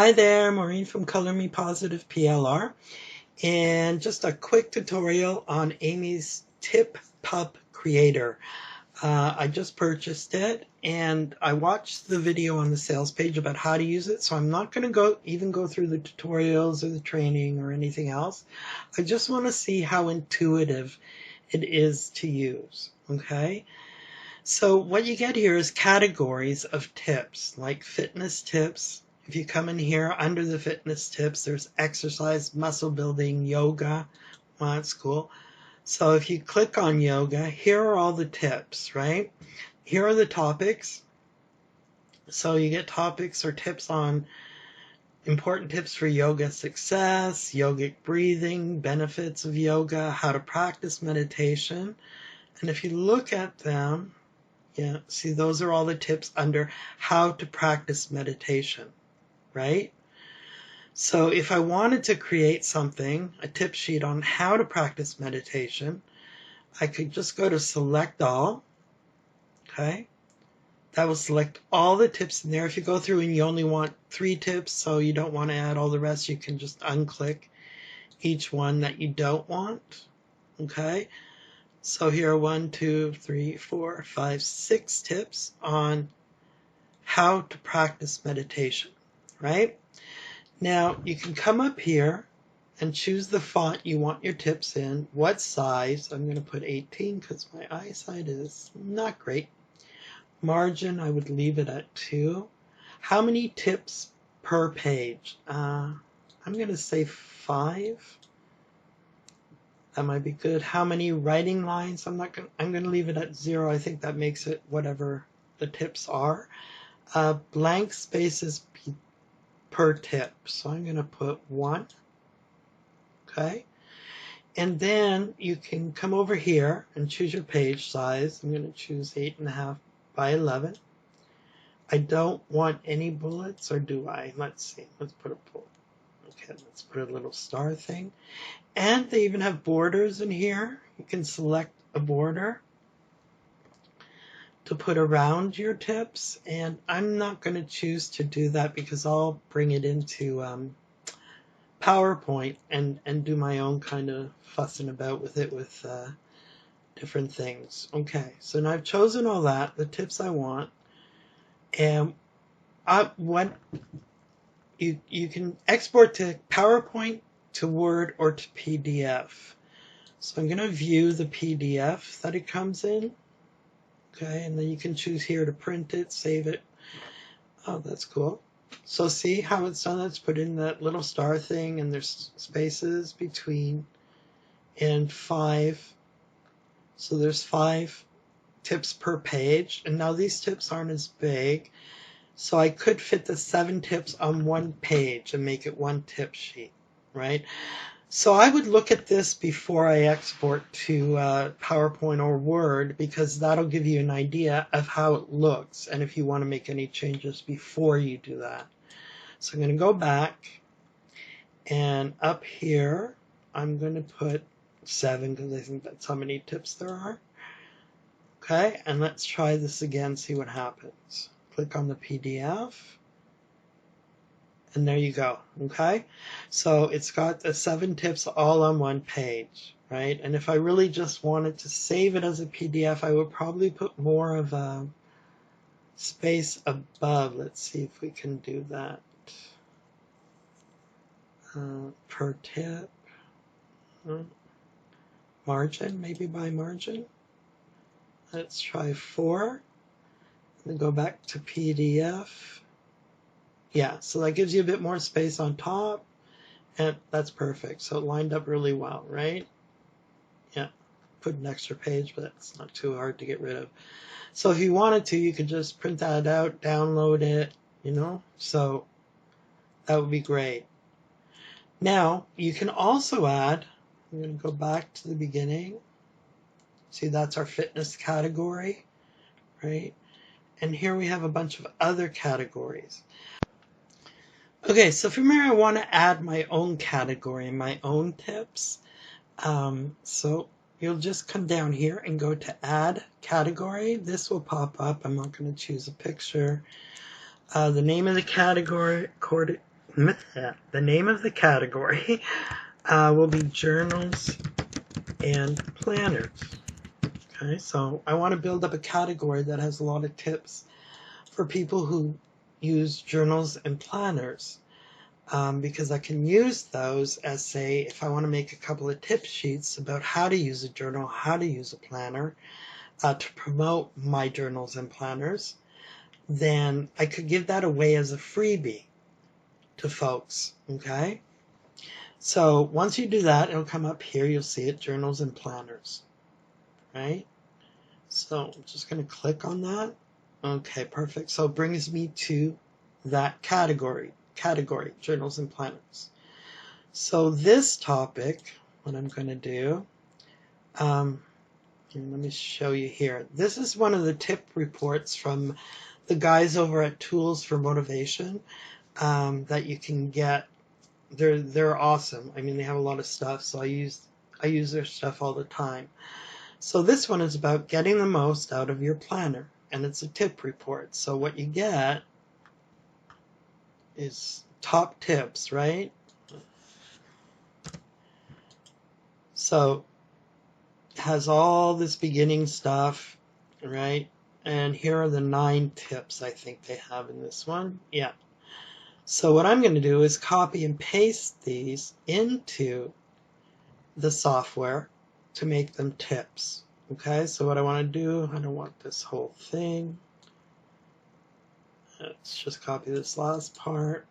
Hi there, Maureen from Color Me Positive PLR, and just a quick tutorial on Amy's TipPub Creator. I just purchased it, and I watched the video on the sales page about how to use it, so I'm not going to go through the tutorials or the training or anything else. I just want to see how intuitive it is to use, okay? So what you get here is categories of tips, like fitness tips. If you come in here under the fitness tips, there's exercise, muscle building, yoga. Well, that's cool. So if you click on yoga, here are all the tips, right? Here are the topics. So you get topics or tips on important tips for yoga success, yogic breathing, benefits of yoga, how to practice meditation. And if you look at them, yeah, see, those are all the tips under how to practice meditation, right? So if I wanted to create something, a tip sheet on how to practice meditation, I could just go to select all, okay? That will select all the tips in there. If you go through and you only want 3 tips, so you don't want to add all the rest, you can just unclick each one that you don't want, okay? So here are 1, 2, 3, 4, 5, 6 tips on how to practice meditation, right? Now you can come up here and choose the font you want your tips in, what size. I'm going to put 18 because my eyesight is not great. Margin, I would leave it at 2. How many tips per page? I'm going to say 5. That might be good. How many writing lines? I'm going to leave it at 0. I think that makes it whatever the tips are. Blank spaces per tip. So I'm going to put 1. Okay. And then you can come over here and choose your page size. I'm going to choose 8.5 by 11. I don't want any bullets, or do I? Let's see. Let's put a bullet. Okay, let's put a little star thing. And they even have borders in here. You can select a border to put around your tips. And I'm not going to choose to do that because I'll bring it into PowerPoint and do my own kind of fussing about with it with different things. Okay, so now I've chosen all that, the tips I want. And what you can export to PowerPoint, to Word, or to PDF. So I'm going to view the PDF that it comes in. Okay, and then you can choose here to print it, save it. Oh, that's cool. So see how it's done? Let's put in that little star thing, and there's spaces between and 5. So there's 5 tips per page. And now these tips aren't as big. So I could fit the 7 tips on one page and make it one tip sheet, right? So I would look at this before I export to PowerPoint or Word, because that'll give you an idea of how it looks and if you want to make any changes before you do that. So I'm going to go back, and up here I'm going to put 7 because I think that's how many tips there are. Okay, and let's try this again, see what happens. Click on the PDF. And there you go, okay? So it's got the 7 tips all on one page, right? And if I really just wanted to save it as a PDF, I would probably put more of a space above. Let's see if we can do that. Per tip. Margin, maybe by margin. Let's try 4. Then go back to PDF. Yeah, so that gives you a bit more space on top, and that's perfect. So it lined up really well, right? Yeah, put an extra page, but that's not too hard to get rid of. So if you wanted to, you could just print that out, download it, you know, so that would be great. Now, you can also add, I'm going to go back to the beginning. See, that's our fitness category, right? And here we have a bunch of other categories. Okay, so from here I want to add my own category, my own tips. So you'll just come down here and go to Add Category. This will pop up. I'm not going to choose a picture. The name of the category, the name of the category will be journals and planners. Okay, so I want to build up a category that has a lot of tips for people who use journals and planners, because I can use those as, say, if I want to make a couple of tip sheets about how to use a journal, how to use a planner, to promote my journals and planners, then I could give that away as a freebie to folks. Okay, so once you do that, it'll come up here. You'll see it, journals and planners, right? So I'm just going to click on that. Okay, perfect. So it brings me to that category, journals and planners. So this topic, what I'm going to do, let me show you here. This is one of the tip reports from the guys over at Tools for Motivation, that you can get. They're awesome. I mean, they have a lot of stuff, so I use their stuff all the time. So this one is about getting the most out of your planner, and it's a tip report. So what you get is top tips, right? So it has all this beginning stuff, right? And here are the 9 tips I think they have in this one. Yeah. So what I'm going to do is copy and paste these into the software to make them tips. Okay, so what I want to do, I don't want this whole thing. Let's just copy this last part.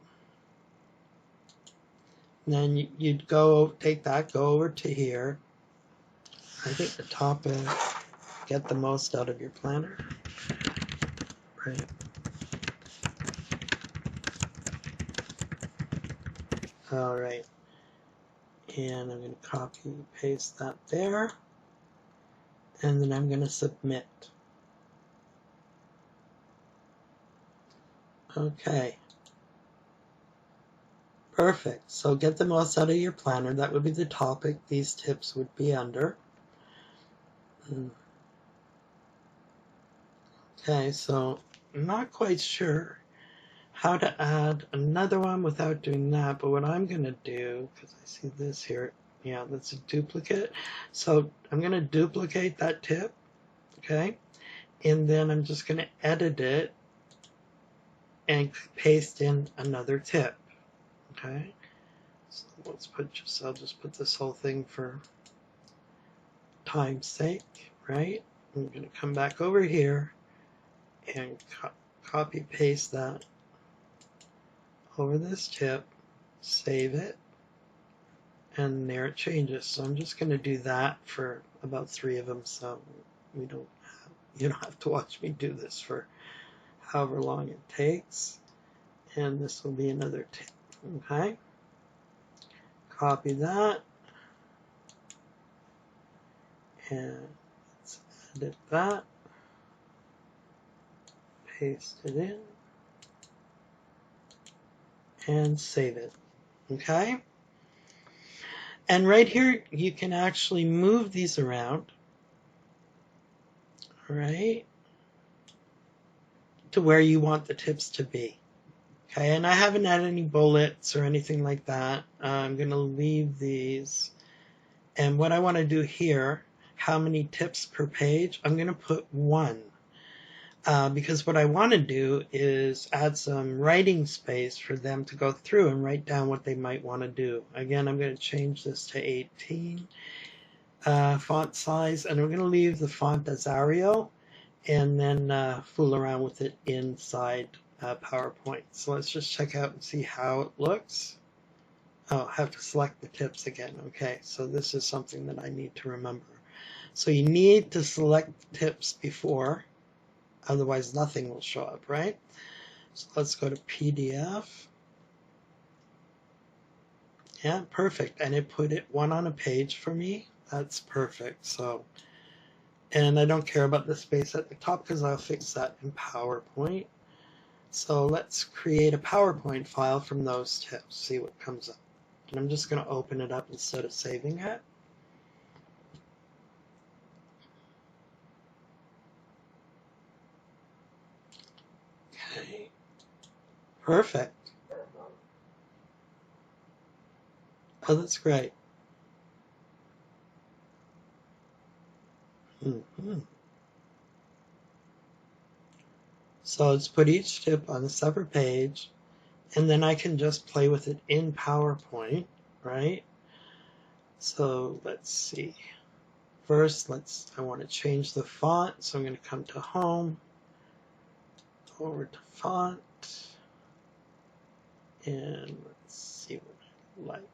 And then you'd go, take that, go over to here. I think the top is get the most out of your planner. Right. All right. And I'm going to copy and paste that there. And then I'm going to submit. Okay. Perfect. So get the most out of your planner. That would be the topic these tips would be under. Okay, so I'm not quite sure how to add another one without doing that, but what I'm going to do, because I see this here, yeah, that's a duplicate. So I'm going to duplicate that tip, okay? And then I'm just going to edit it and paste in another tip, okay? So let's put I'll just put this whole thing for time's sake, right? I'm going to come back over here and copy paste that over this tip, save it, and there it changes. So I'm just going to do that for about 3 of them, so you don't have to watch me do this for however long it takes. And this will be another tip. Okay, copy that, and let's edit that, paste it in, and save it. Okay, and right here you can actually move these around, right, to where you want the tips to be. Okay, and I haven't added any bullets or anything like that. I'm going to leave these. And what I want to do here, how many tips per page, I'm going to put 1. Because what I want to do is add some writing space for them to go through and write down what they might want to do. Again, I'm going to change this to 18 font size, and we're going to leave the font as Arial, and then fool around with it inside PowerPoint. So let's just check out and see how it looks. Oh, I have to select the tips again. Okay, so this is something that I need to remember. So you need to select tips before, otherwise nothing will show up, right? So let's go to PDF. Yeah, perfect. And it put it 1 on a page for me. That's perfect. So, and I don't care about the space at the top because I'll fix that in PowerPoint. So let's create a PowerPoint file from those tips, see what comes up. And I'm just going to open it up instead of saving it. Okay, perfect. Oh, that's great. Hmm. So let's put each tip on a separate page, and then I can just play with it in PowerPoint, right? So let's see. First, I want to change the font, so I'm going to come to Home, over to Font, and let's see what I like.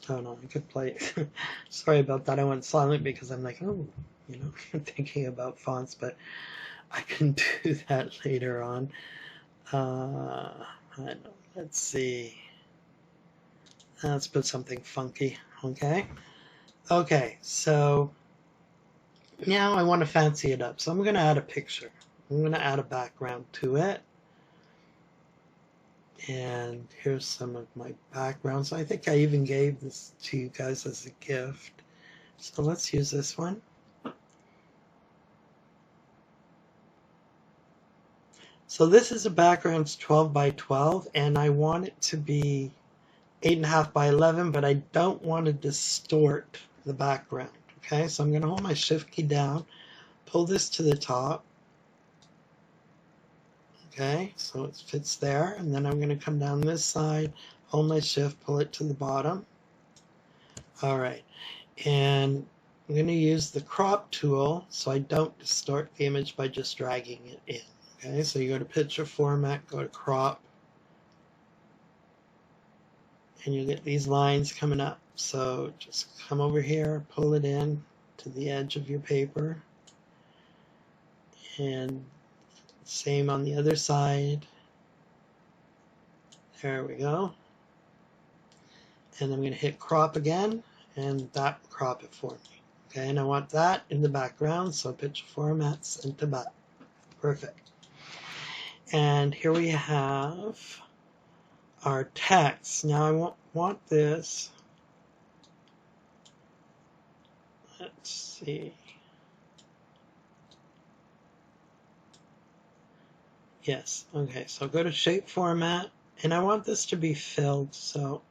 Oh no, I could play. Sorry about that. I went silent because I'm like, oh, thinking about fonts, but I can do that later on. I know. Let's see. Let's put something funky. Okay. Okay. So now I want to fancy it up. So I'm going to add a picture. I'm going to add a background to it. And here's some of my backgrounds. I think I even gave this to you guys as a gift. So let's use this one. So this is a background, it's 12 by 12, and I want it to be 8.5 by 11, but I don't want to distort the background. Okay, so I'm going to hold my Shift key down, pull this to the top. Okay, so it fits there, and then I'm going to come down this side, hold my Shift, pull it to the bottom. All right, and I'm going to use the crop tool so I don't distort the image by just dragging it in. Okay, so you go to Picture Format, go to Crop, and you get these lines coming up. So just come over here, pull it in to the edge of your paper, and same on the other side. There we go. And I'm going to hit crop again, and that will crop it for me. Okay, and I want that in the background, so Picture Format, send to back. Perfect. And here we have our text. Now I want this. Let's see. Yes, okay, so go to Shape Format, and I want this to be filled, so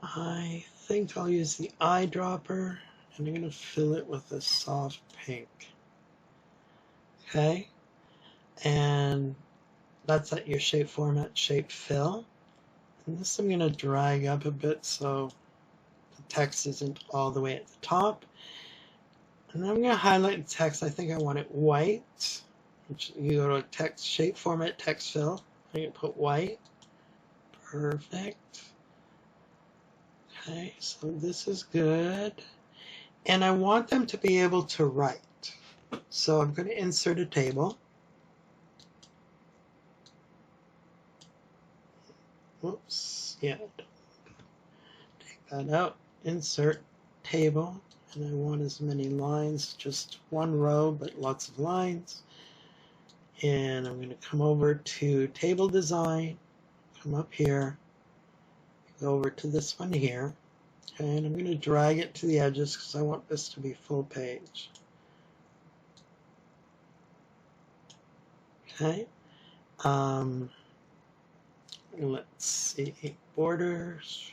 I think I'll use the eyedropper, and I'm going to fill it with a soft pink. Okay, and that's at your Shape Format, Shape Fill. And this I'm going to drag up a bit so the text isn't all the way at the top. And then I'm going to highlight the text. I think I want it white. You go to Text, Shape Format, Text Fill. I'm going to put white. Perfect. Okay, so this is good. And I want them to be able to write. So I'm going to insert a table. Whoops, yeah, take that out. Insert table. And I want as many lines, just one row, but lots of lines. And I'm going to come over to Table Design, come up here, go over to this one here, and I'm going to drag it to the edges because I want this to be full page. Okay. Let's see, borders.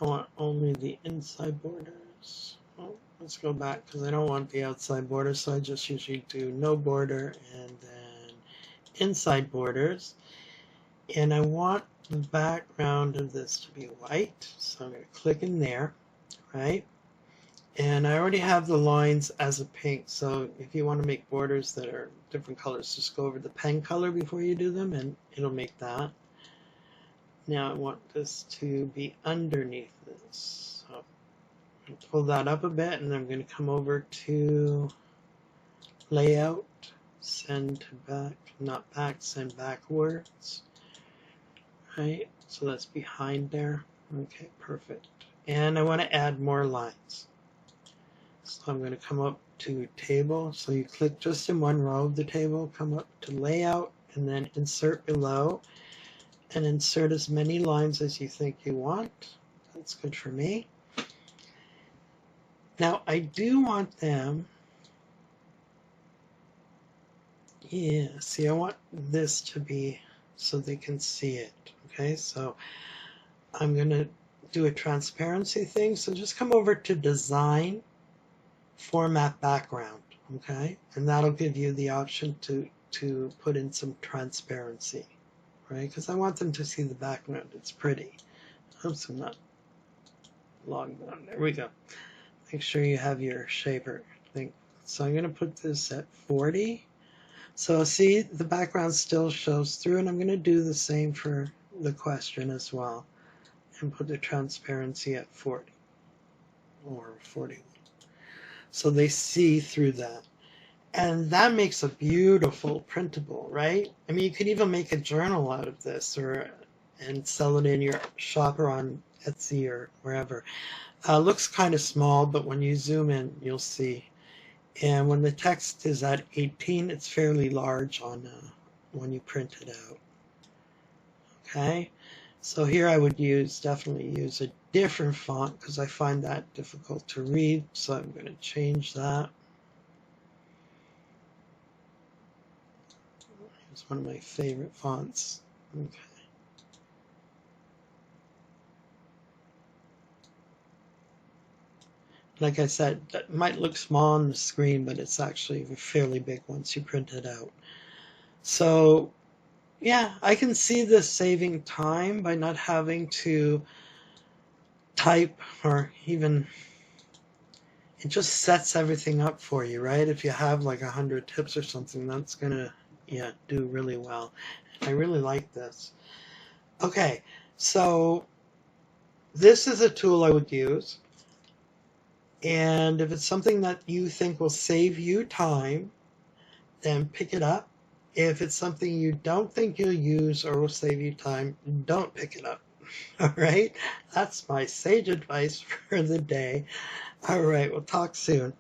I want only the inside borders. Oh, let's go back because I don't want the outside borders, so I just usually do no border and then inside borders. And I want the background of this to be white, so I'm going to click in there, right? And I already have the lines as a pink, so if you want to make borders that are different colors, just go over the pen color before you do them and it'll make that. Now I want this to be underneath this. So I'm going to pull that up a bit, and then I'm going to come over to Layout, Send to Back, not back, send backwards. Right, so that's behind there. Okay, perfect. And I want to add more lines. So I'm going to come up to Table. So you click just in one row of the table, come up to Layout, and then Insert Below. and insert as many lines as you think you want. That's good for me. Now I do want them, yeah, see, I want this to be so they can see it. Okay, so I'm going to do a transparency thing. So just come over to Design, Format Background, okay? And that'll give you the option to put in some transparency, right? Because I want them to see the background. It's pretty. Oops, I'm not logged on. There we go. Make sure you have your shaper thing. So I'm going to put this at 40. So see, the background still shows through, and I'm going to do the same for the question as well, and put the transparency at 40 or 40. So they see through that. And that makes a beautiful printable, right? I mean, you could even make a journal out of this and sell it in your shop or on Etsy or wherever. Looks kind of small, but when you zoom in, you'll see. And when the text is at 18, it's fairly large on when you print it out. Okay, so here I would definitely use a different font because I find that difficult to read. So I'm going to change that. It's one of my favorite fonts. Okay. Like I said, that might look small on the screen, but it's actually fairly big once you print it out. So yeah, I can see this saving time by not having to type, or even it just sets everything up for you, right? If you have like 100 tips or something, that's gonna do really well. I really like this. Okay, so this is a tool I would use, and if it's something that you think will save you time, then pick it up. If it's something you don't think you'll use or will save you time, don't pick it up. All right, that's my sage advice for the day. All right, we'll talk soon.